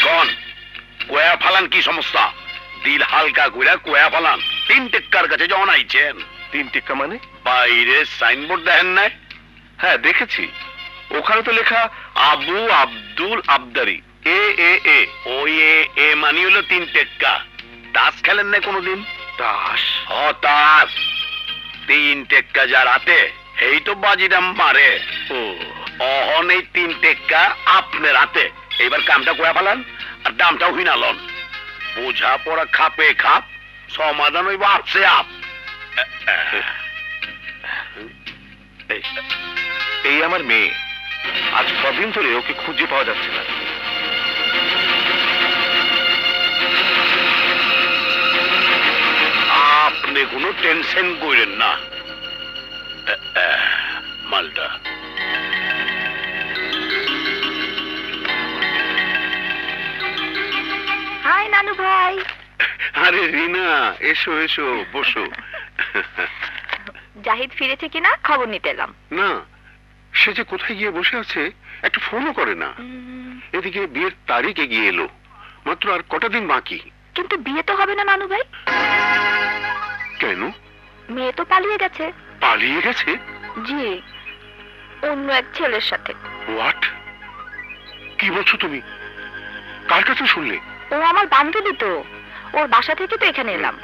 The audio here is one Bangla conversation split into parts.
শোন, কোয়া ফালান কি সমস্যা? দিল হালকা কইরা কোয়া ফালান। 3 টেক্কার কাছে যখন আইছেন। 3 টিক্কা মানে? বাইরে সাইনবোর্ড দেখেন নাই? হ্যাঁ দেখেছি, ওখানে তো লেখা আবু আব্দুল আবদারি এ এ এ। ওই এ মানি হলো 3 টেক্কা। তাস খেলেন নাই কোনোদিন? দাস? তাস 3 টেক্কা যার হাতে এই তো বাজিরাম মারে। ও অহন এই 3 টেক্কা আপনার হাতে। এইবার কামটা কোয়া ফালান আর দামটাও হিনা লন। বোঝা পড়া খাপে খাপ, সমাধান হইব আপসে আপ। এই আমার মেয়ে, আজ কদিন ধরে ওকে খুঁজে পাওয়া যাচ্ছে না। আপনি কোনো টেনশন করেন না। মালটা হাই নানু ভাই। আরে রিনা, এসো এসো, বসো। জাহিদ ফিরেছে কিনা খবর নিতে এলাম। না, সে যে কোথায় গিয়ে বসে আছে, একটা ফোনও করে না। এদিকে বিয়ের তারিখ এগিয়ে এলো, মাত্র আর কটা দিন বাকি। কিন্তু বিয়ে তো হবে না নানু ভাই। কেন? মেয়ে তো পালিয়ে গেছে। পালিয়ে গেছে? জি, অন্য এক ছেলের সাথে। হোয়াট? কি বলছো তুমি? কার কাছে শুনলে? ও আমার বান্ধবী তো, ওর বাসা থেকে তো এখানে এলাম।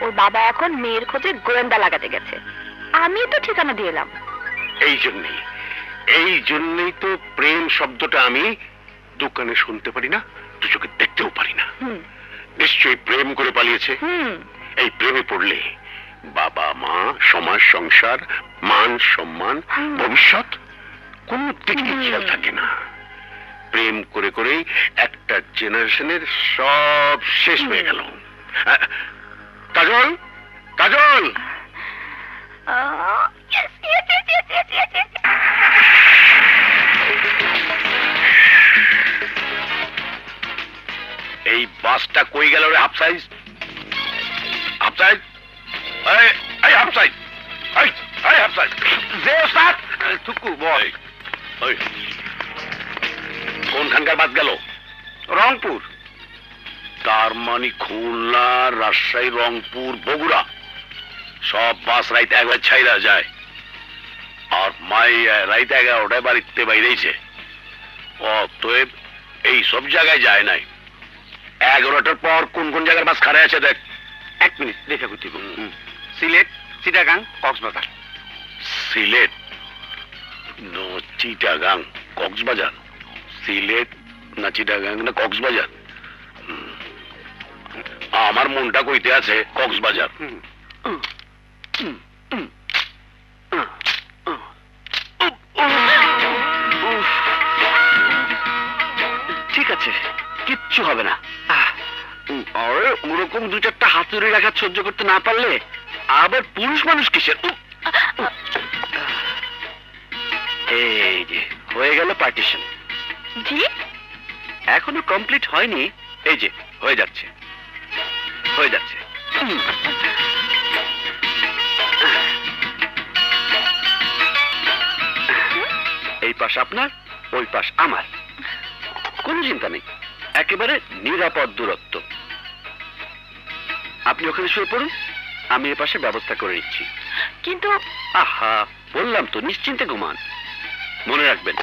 ওর বাবা এখন মেয়ের খোঁজে গোয়েন্দা লাগাতে গেছে, আমি তো ঠিকানা দিয়ে এলাম। এই জন্যই তো প্রেম শব্দটা আমি দোকানে শুনতে পারি না, দু চোখে দেখতেও পারি না। নিশ্চয়ই প্রেম করে পালিয়েছে। এই প্রেমে পড়লে বাবা মা, সমাজ, সংসার, মান সম্মান, ভবিষ্যৎ কোন দিকে খেয়াল থাকে না। প্রেম করে করেই একটা জেনারেশনের সব শেষ হয়ে গেল। কাজল, কাজল! এই বাসটা কই গেল রে? হাফ সাইজ, হাফ সাইজ, এই হাফ সাইজ, এই হাফ সাইজ। যে ওস্তাদ থুকু বল, ওই কোনখানকার বাস গেল? রংপুর। তার মানে খুলনা, রাজশাহী, রংপুর, বগুড়া সব বাস রাইতে একবার ছাইরা যায়। আর মাই রাইতে 11টায় বাড়িতে বাইরেছে। অতএব এই সব জায়গায় যায় নাই। 11টার পর কোন কোন জায়গার বাস খারাপ আছে দেখ। 1 মিনিট দেখা করতে। সিলেট, চিটাগাং, কক্সবাজার। সিলেট, চিটাগাং, কক্সবাজার। সিলেট না চিটাগাং না কক্সবাজার? আমার মনটা কইতে আছে কক্সবাজার। ঠিক আছে, কিচ্ছু হবে না। আরে ওরকম 2-4টা হাতুড়ি রাখা সহ্য করতে না পারলে আবার পুরুষ মানুষ কিসের? এই যে হয়ে গেল পার্টিশন। জি, এখনো কমপ্লিট হয়নি। এই যে হয়ে যাচ্ছে, হয়ে যাচ্ছে। এই পাশ আপনার, ওই পাশ আমার। কোনো চিন্তা নেই, একেবারে নিরাপদ দূরত্ব। আপনি ওখানে শুয়ে পড়ুন, আমি এ পাশে ব্যবস্থা করে নিচ্ছি। কিন্তু আহা, বললাম তো নিশ্চিন্তে ঘুমান। মনে রাখবেন,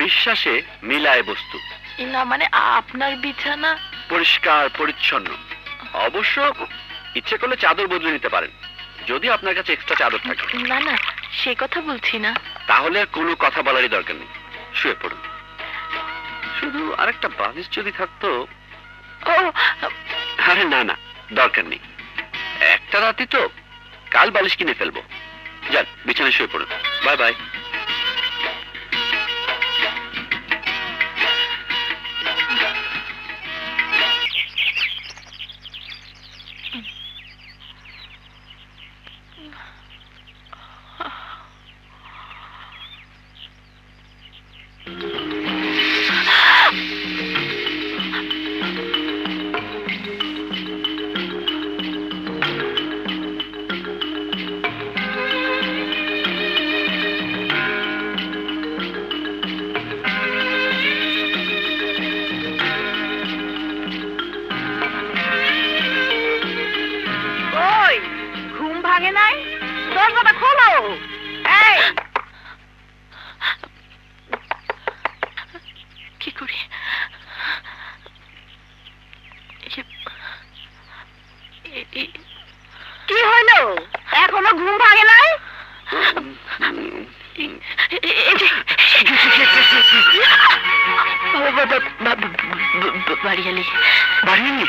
বিশ্বাসে মিলায় বস্তু। না মানে আপনার বিছানা পরিষ্কার পরিচ্ছন্ন। অবশ্য ইচ্ছে করলে চাদর বদলে নিতে পারেন, যদি আপনার কাছে এক্সট্রা চাদর থাকে। না না, সে কথা বলছি না। তাহলে আর কোনো কথা বলারই দরকার নেই, শুয়ে পড়ুন। শুধু আরেকটা বালিশ যদি থাকতো। ও আরে না না, দরকার নেই। একটা রাতে তো, কাল বালিশ কিনে ফেলবো। যান, বিছানায় শুয়ে পড়ুন। Bye bye. ভাঙে নাই? দরজাটা খোলো। এই কি করি? কি হইল? এখনো ঘুম ভাঙে নাই? বাড়িয়ালি বাড়িনি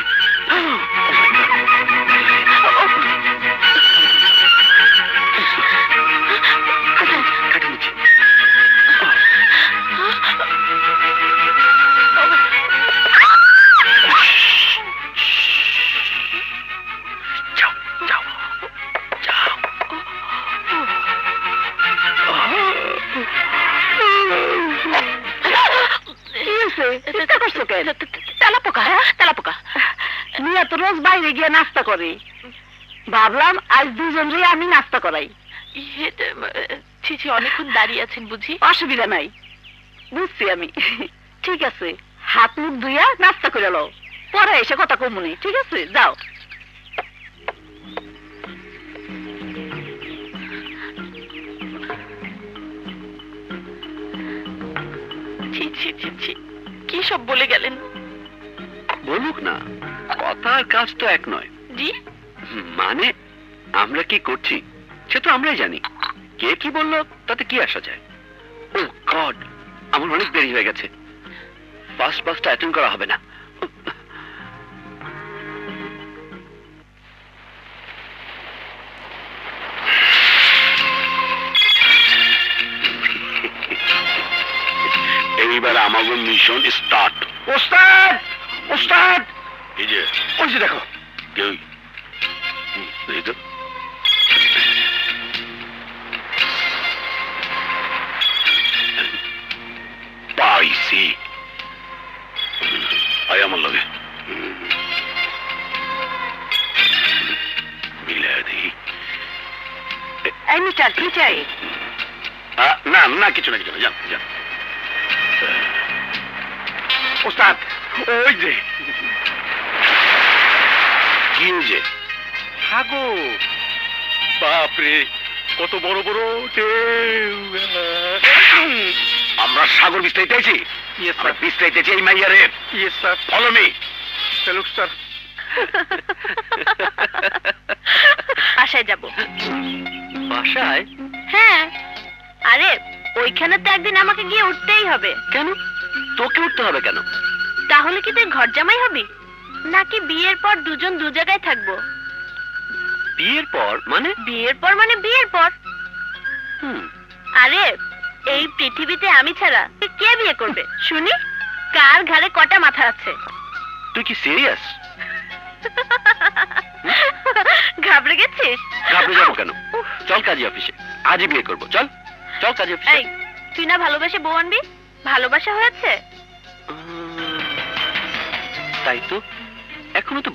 মিয়া তো রোজ বাইরে গিয়ে নাস্তা করে, ভাবলাম আজ দুজনরে আমি নাস্তা করাই। অনেকক্ষণ দাঁড়িয়ে আছেন বুঝি? অসুবিধা নাই, বুঝছি আমি। ঠিক আছে, হাত মুখ ধুইয়া নাস্তা করে লো, পরে এসে কথা কমুনি। ঠিক আছে, যাও। কি সব বলে গেলেন? বলুক না, কথা আর কাজ তো এক নয়। জি মানে আমরা কি করছি সে তো আমরাই জানি, কে কি বললো তাতে কি আসা যায়। ও গড, আমার অনেক দেরি হয়ে গেছে, ফার্স্ট বাসটা অ্যাটেন্ড করা হবে না। এইবার আমাদের মিশন স্টার্ট। ওস্তাদ, ওস্তাদ, এই যে ওই যে দেখো। কেউ এই তো পাইছি, আয় আমার লগে মিলে দেখি। এই মিস্টার, কি চাই? না না, কিছু না কিছু না, যান যান। ওস্তাদ, ওই যে কি হয়েছে? সাগর, বাপরে কত বড় বড় ঢেউ। আমরা সাগর বিস্তারিতেছি, আমরা বিস্তারিতেছি এই মাইয়ারে। Yes sir, follow me. চলুক স্যার। বাসায় যাব। বাসায়? হ্যাঁ, আরে ওইখানে তো একদিন আমাকে গিয়ে উঠতেই হবে। কেন তোকে উঠতে হবে কেন? তাহলে কি তুই ঘর জামাই হবি, নাকি বিয়ের পর দুজন দু জায়গায় থাকবো? বিয়ের পর মানে? বিয়ের পর মানে বিয়ের পর। হুম, আরে এই পৃথিবীতে আমি ছাড়া কে বিয়ে করবে শুনি? কার ঘাড়ে কটা মাথা আছে? তুই কি সিরিয়াস? ঘাবড়ে গেছিস? ঘাবড়ে যাবো কেন? চল কাজী অফিসে, আজই বিয়ে করবো। চল চল কাজী অফিসে। এই, তুই না ভালোবেসে বউ আনবি? ভালোবাসা হয়েছে? তাই তো, এখনো তো